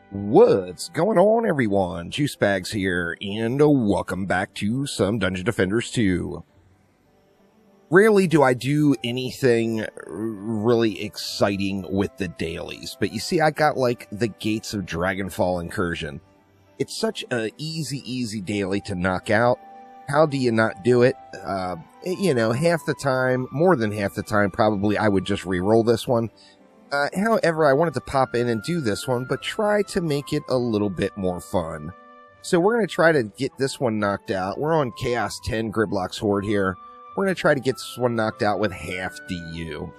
What's going on, everyone? Juice Bags here, and welcome back to some Dungeon Defenders 2. Rarely do I do anything really exciting with the dailies, but you see I got like the Gates of Dragonfall Incursion. It's such an easy daily to knock out. How do you not do it? You know, half the time, more than half the time, probably I would just re-roll this one. However, I wanted to pop in and do this one, but try to make it a little bit more fun. So we're going to try to get this one knocked out. We're on Chaos 10 Gridlock's Horde here. We're going to try to get this one knocked out with half DU.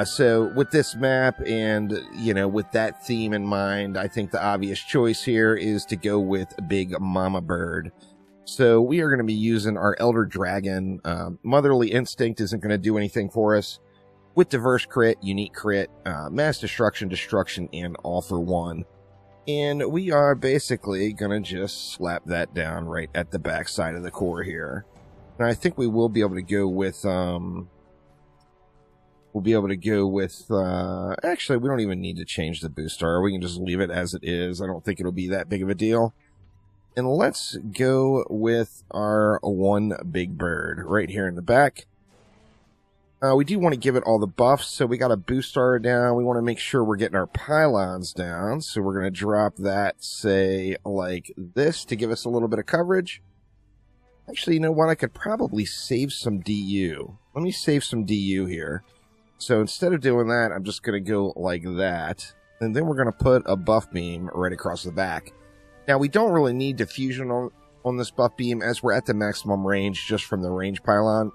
So with this map and, you know, with that theme in mind, I think the obvious choice here is to go with Big Mama Bird. So we are going to be using our Elder Dragon. Motherly Instinct isn't going to do anything for us. With Diverse Crit, Unique Crit, Mass Destruction, and All for One. And we are basically going to just slap that down right at the back side of the core here. And I think we will be able to go with, actually, we don't even need to change the boost star. We can just leave it as it is. I don't think it'll be that big of a deal. And let's go with our one big bird right here in the back. We do want to give it all the buffs, so we got a boost star down. We want to make sure we're getting our pylons down, so we're going to drop that, say, like this to give us a little bit of coverage. Actually, you know what? I could probably save some DU. Let me save some DU here. So instead of doing that, I'm just going to go like that, and then we're going to put a buff beam right across the back. Now, we don't really need diffusion on this buff beam, as we're at the maximum range just from the range pylon.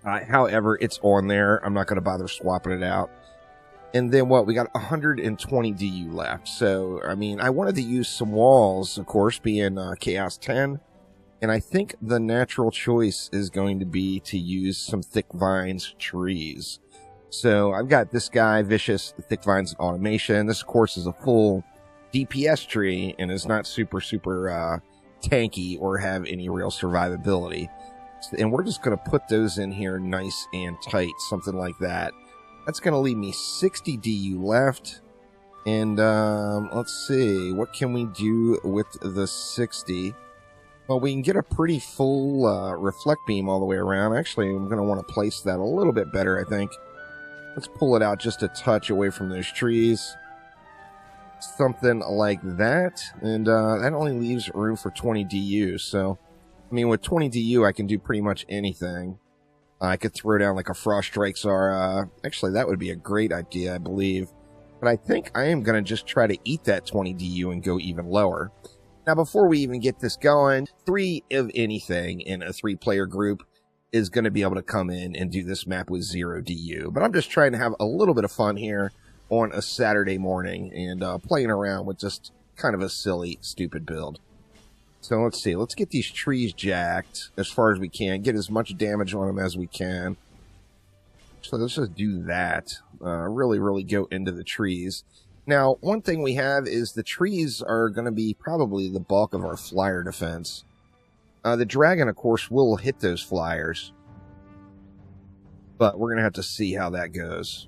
However, it's on there. I'm not going to bother swapping it out. And then what? We got 120 DU left. So, I mean, I wanted to use some walls, of course, being Chaos 10. And I think the natural choice is going to be to use some Thick Vines trees. So, I've got this guy, Vicious Thick Vines Automation. This, of course, is a full DPS tree and is not super tanky or have any real survivability. And we're just going to put those in here nice and tight, something like that. That's going to leave me 60 DU left. And let's see, what can we do with the 60? Well, we can get a pretty full reflect beam all the way around. Actually, I'm going to want to place that a little bit better, I think. Let's pull it out just a touch away from those trees. Something like that. And that only leaves room for 20 DU, so... I mean, with 20 DU, I can do pretty much anything. I could throw down like a Frost Strike Zara. Actually, that would be a great idea, I believe. But I think I am going to just try to eat that 20 DU and go even lower. Now, before we even get this going, 3 of anything in a 3-player group is going to be able to come in and do this map with 0 DU. But I'm just trying to have a little bit of fun here on a Saturday morning and playing around with just kind of a silly, stupid build. So let's see, let's get these trees jacked as far as we can, get as much damage on them as we can. So let's just do that, really go into the trees. Now, one thing we have is the trees are going to be probably the bulk of our flyer defense. The dragon, of course, will hit those flyers, but we're going to have to see how that goes.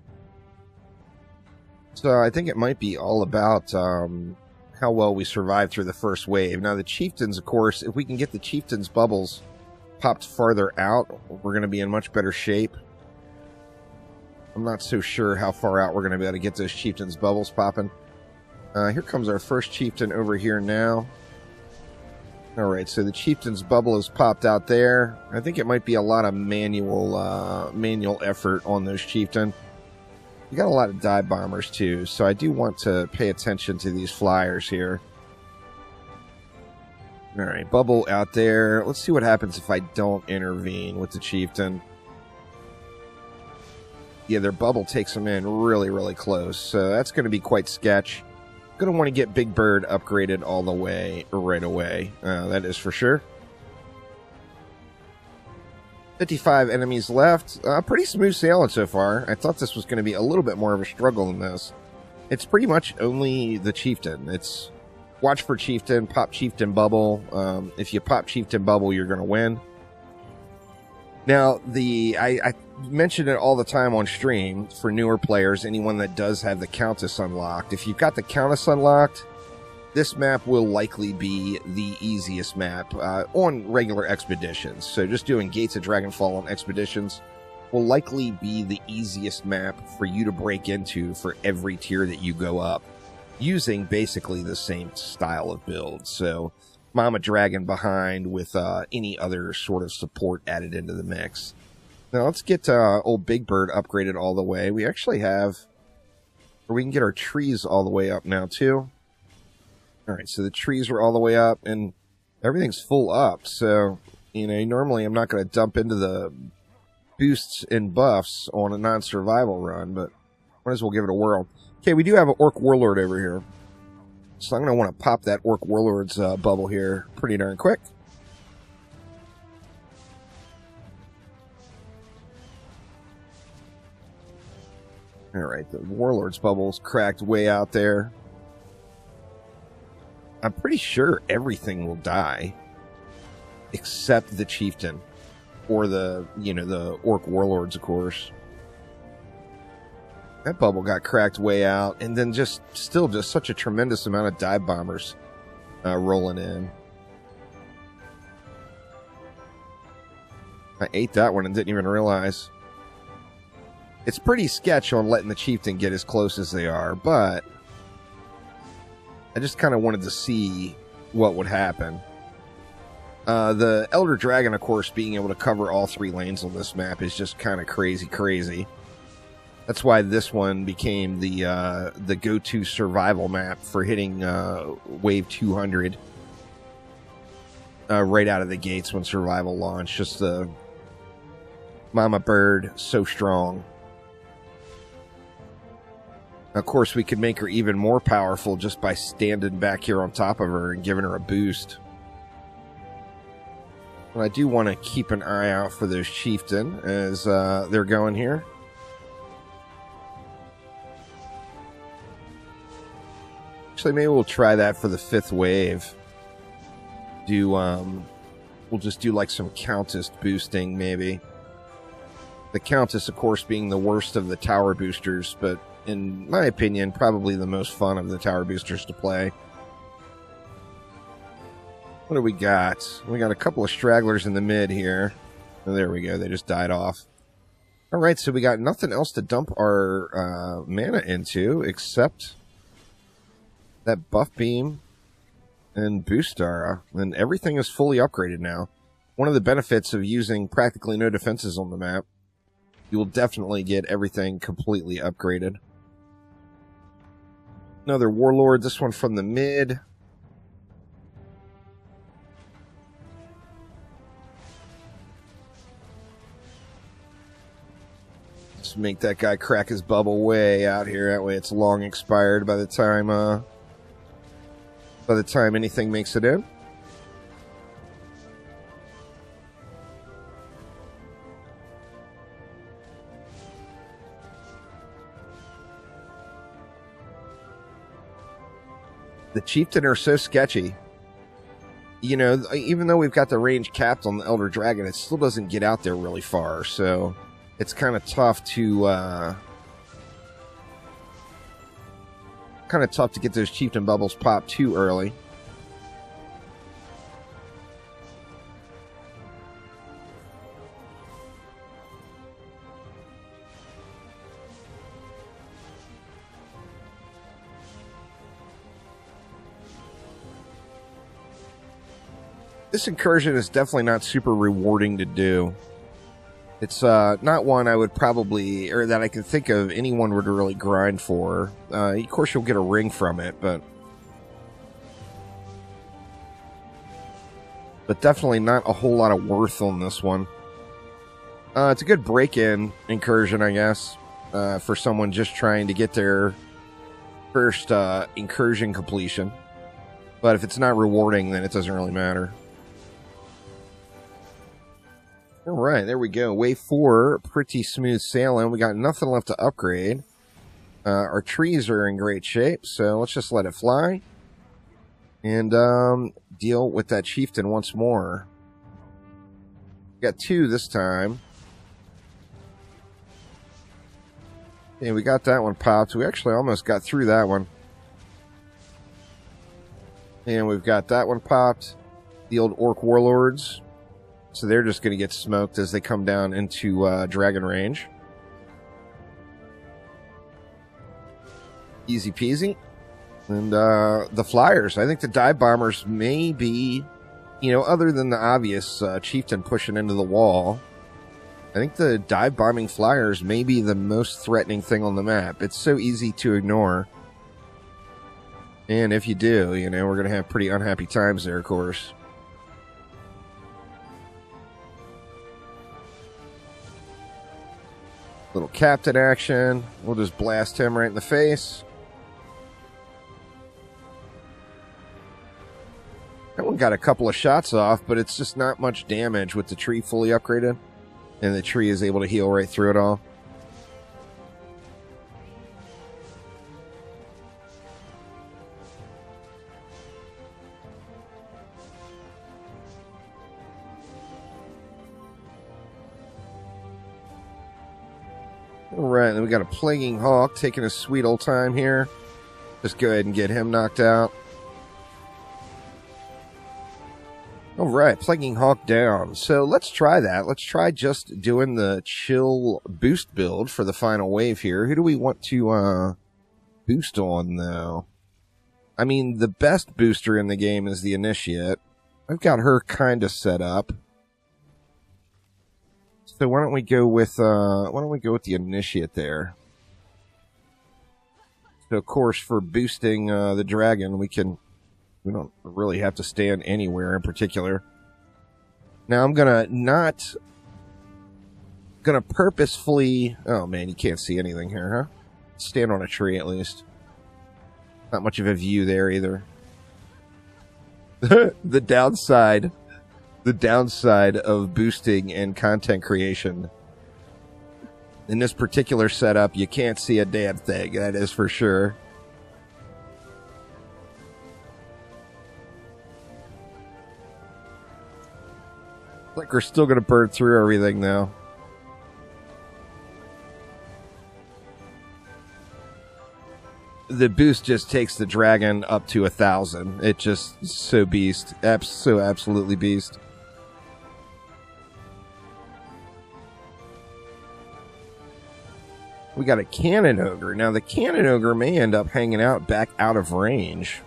So I think it might be all about... how well we survived through the first wave. Now, the chieftains, of course, if we can get the chieftains' bubbles popped farther out, we're going to be in much better shape. I'm not so sure how far out we're going to be able to get those chieftains' bubbles popping. Here comes our first chieftain over here now. Alright, so the chieftain's bubble is popped out there. I think it might be a lot of manual effort on those chieftain. We got a lot of dive bombers too, so I do want to pay attention to these flyers here. Alright, bubble out there. Let's see what happens if I don't intervene with the chieftain. Yeah, their bubble takes them in really close, so that's going to be quite sketch. Going to want to get Big Bird upgraded all the way right away. That is for sure. 55 enemies left. Pretty smooth sailing so far. I thought this was going to be a little bit more of a struggle than this. It's pretty much only the chieftain. It's watch for chieftain, pop chieftain bubble. If you pop chieftain bubble, you're going to win. Now, I mention it all the time on stream for newer players, anyone that does have the Countess unlocked. If you've got the Countess unlocked, this map will likely be the easiest map on regular expeditions. So just doing Gates of Dragonfall on expeditions will likely be the easiest map for you to break into for every tier that you go up, using basically the same style of build. So Mama Dragon behind with any other sort of support added into the mix. Now let's get old Big Bird upgraded all the way. We actually have, or we can get our trees all the way up now too. All right, so the trees are all the way up, and everything's full up. So, you know, normally I'm not going to dump into the boosts and buffs on a non-survival run, but might as well give it a whirl. Okay, we do have an Orc Warlord over here. So I'm going to want to pop that Orc Warlord's bubble here pretty darn quick. All right, the Warlord's bubble's cracked way out there. I'm pretty sure everything will die except the Chieftain or the, you know, the Orc Warlords, of course. That bubble got cracked way out, and then still such a tremendous amount of dive bombers rolling in. I ate that one and didn't even realize. It's pretty sketch on letting the Chieftain get as close as they are, but I just kind of wanted to see what would happen. The Elder Dragon, of course, being able to cover all 3 lanes on this map is just kind of crazy. That's why this one became the go-to survival map for hitting Wave 200 right out of the gates when survival launched. Just the Mama Bird, so strong. Of course, we could make her even more powerful just by standing back here on top of her and giving her a boost. But I do want to keep an eye out for those Chieftain as they're going here. Actually, maybe we'll try that for the 5th wave. We'll just do like some Countess boosting, maybe. The Countess, of course, being the worst of the tower boosters, but in my opinion, probably the most fun of the tower boosters to play. What do we got? We got a couple of stragglers in the mid here. Oh, there we go. They just died off. All right, so we got nothing else to dump our mana into except that buff beam and boost aura, and everything is fully upgraded now. One of the benefits of using practically no defenses on the map, you will definitely get everything completely upgraded. Another Warlord, this one from the mid. Let's make that guy crack his bubble way out here. That way it's long expired by the time anything makes it in. The Chieftain are so sketchy. You know, even though we've got the range capped on the Elder Dragon, it still doesn't get out there really far, so it's kind of tough to get those Chieftain bubbles popped too early. This incursion is definitely not super rewarding to do. It's not one I would probably, or that I can think of anyone would really grind for. Of course, you'll get a ring from it, but definitely not a whole lot of worth on this one. It's a good break-in incursion, I guess, for someone just trying to get their first incursion completion. But if it's not rewarding, then it doesn't really matter. All right, there we go. Wave 4, pretty smooth sailing. We got nothing left to upgrade. Our trees are in great shape, so let's just let it fly. And deal with that Chieftain once more. We got 2 this time. Okay, we got that one popped. We actually almost got through that one. And we've got that one popped. The old Orc Warlords. So they're just going to get smoked as they come down into dragon range. Easy peasy. And the Flyers. I think the Dive Bombers may be, you know, other than the obvious Chieftain pushing into the wall, I think the dive bombing Flyers may be the most threatening thing on the map. It's so easy to ignore. And if you do, you know, we're going to have pretty unhappy times there, of course. Little captain action. We'll just blast him right in the face. That one got a couple of shots off, but it's just not much damage with the tree fully upgraded. And the tree is able to heal right through it all. Alright, then we got a Plaguing Hawk taking a sweet old time here. Just go ahead and get him knocked out. Alright, Plaguing Hawk down. So let's try that. Let's try just doing the chill boost build for the final wave here. Who do we want to boost on, though? I mean, the best booster in the game is the Initiate. I've got her kind of set up. So why don't we go with the Initiate there? So of course, for boosting the dragon, we don't really have to stand anywhere in particular. Now I'm gonna purposefully. Oh man, you can't see anything here, huh? Stand on a tree at least. Not much of a view there either. The downside of boosting and content creation. In this particular setup, you can't see a damn thing, that is for sure. Like we're still going to burn through everything now. The boost just takes the dragon up to 1,000. It just so beast. So absolutely beast. We got a Cannon Ogre. Now, the Cannon Ogre may end up hanging out back out of range.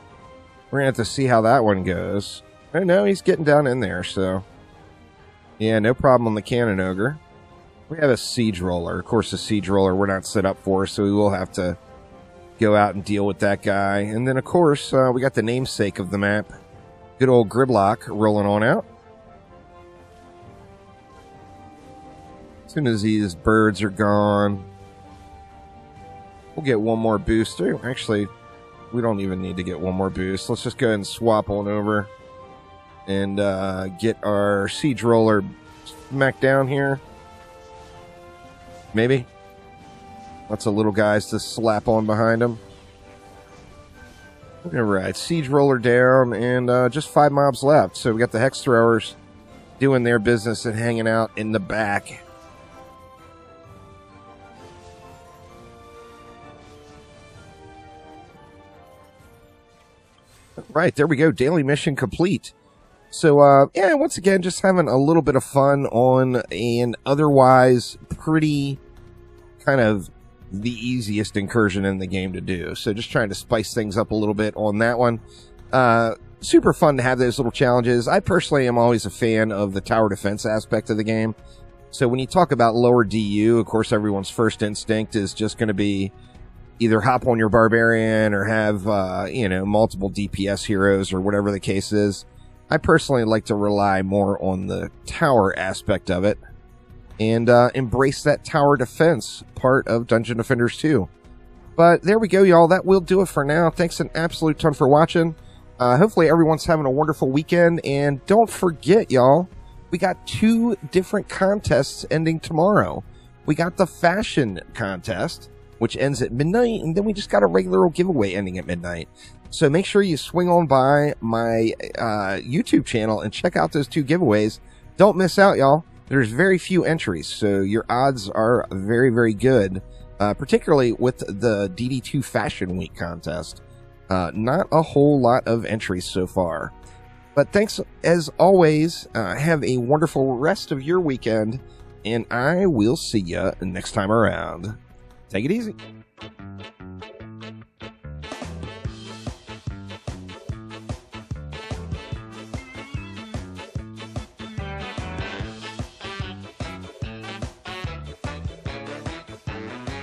We're going to have to see how that one goes. I know he's getting down in there, so... Yeah, no problem on the Cannon Ogre. We have a Siege Roller. Of course, the Siege Roller we're not set up for, so we will have to go out and deal with that guy. And then, of course, we got the namesake of the map. Good old Gridlock rolling on out. As soon as these birds are gone... We'll get one more boost. Actually, we don't even need to get one more boost. Let's just go ahead and swap on over and get our Siege Roller smacked down here. Maybe. Lots of little guys to slap on behind him. Alright, Siege Roller down, and just 5 mobs left. So we got the Hex Throwers doing their business and hanging out in the back. Right, there we go. Daily mission complete. So, yeah, once again, just having a little bit of fun on an otherwise pretty kind of the easiest incursion in the game to do. So just trying to spice things up a little bit on that one. Super fun to have those little challenges. I personally am always a fan of the tower defense aspect of the game. So when you talk about lower DU, of course, everyone's first instinct is just going to be either hop on your barbarian or have, you know, multiple DPS heroes or whatever the case is. I personally like to rely more on the tower aspect of it and embrace that tower defense part of Dungeon Defenders 2. But there we go, y'all. That will do it for now. Thanks an absolute ton for watching. Hopefully everyone's having a wonderful weekend. And don't forget, y'all, we got 2 different contests ending tomorrow. We got the fashion contest, which ends at midnight, and then we just got a regular old giveaway ending at midnight. So make sure you swing on by my YouTube channel and check out those 2 giveaways. Don't miss out, y'all. There's very few entries, so your odds are very, very good, particularly with the DD2 Fashion Week contest. Not a whole lot of entries so far. But thanks, as always. Have a wonderful rest of your weekend, and I will see you next time around. Take it easy.